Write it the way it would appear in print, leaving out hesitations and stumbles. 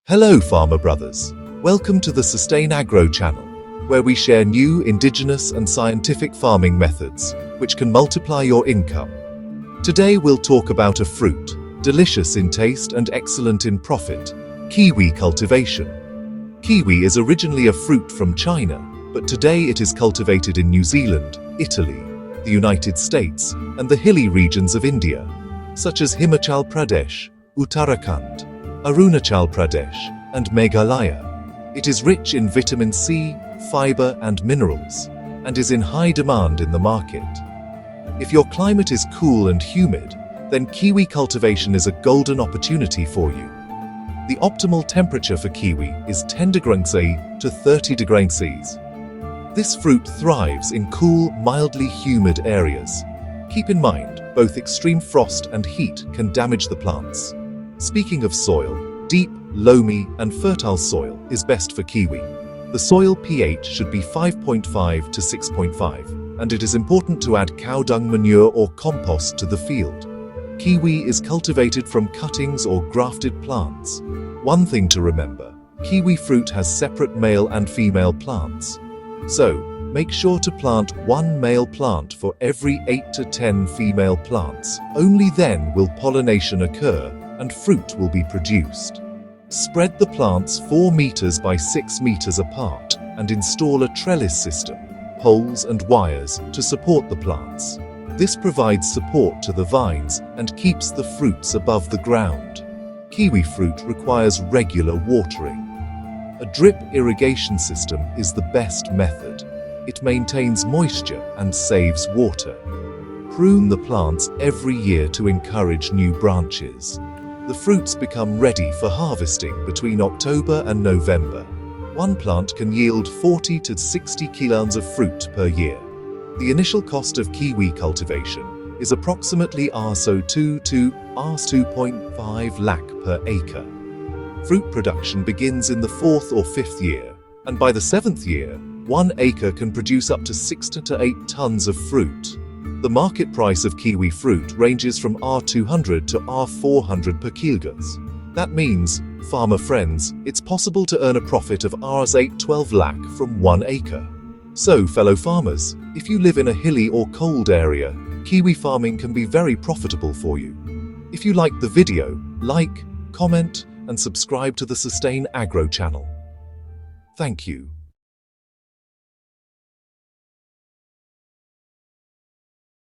Hello farmer brothers, welcome to the Sustain Agro channel, where we share new indigenous and scientific farming methods which can multiply your income. Today we'll talk about a fruit, delicious in taste and excellent in profit, kiwi cultivation. Kiwi is originally a fruit from China, but today it is cultivated in New Zealand, Italy, the United States, and the hilly regions of India, such as Himachal Pradesh, Uttarakhand, Arunachal Pradesh, and Meghalaya. It is rich in vitamin C, fiber, and minerals, and is in high demand in the market. If your climate is cool and humid, then kiwi cultivation is a golden opportunity for you. The optimal temperature for kiwi is 10 degrees C to 30 degrees C. This fruit thrives in cool, mildly humid areas. Keep in mind, both extreme frost and heat can damage the plants. Speaking of soil, deep, loamy, and fertile soil is best for kiwi. The soil pH should be 5.5 to 6.5, and it is important to add cow dung manure or compost to the field. Kiwi is cultivated from cuttings or grafted plants. One thing to remember, kiwi fruit has separate male and female plants. So, make sure to plant one male plant for every 8 to 10 female plants. Only then will pollination occur and fruit will be produced. Spread the plants 4 meters by 6 meters apart and install a trellis system, poles and wires to support the plants. This provides support to the vines and keeps the fruits above the ground. Kiwi fruit requires regular watering. A drip irrigation system is the best method. It maintains moisture and saves water. Prune the plants every year to encourage new branches. The fruits become ready for harvesting between October and November. One plant can yield 40 to 60 kilograms of fruit per year. The initial cost of kiwi cultivation is approximately Rs2 to Rs2.5 lakh per acre. Fruit production begins in the 4th or 5th year, and by the 7th year, 1 acre can produce up to 6 to 8 tons of fruit. The market price of kiwi fruit ranges from R200 to R400 per kilogram. That means, farmer friends, it's possible to earn a profit of Rs812 lakh from 1 acre. So, fellow farmers, if you live in a hilly or cold area, kiwi farming can be very profitable for you. If you liked the video, like, comment, and subscribe to the Sustain Agro channel. Thank you.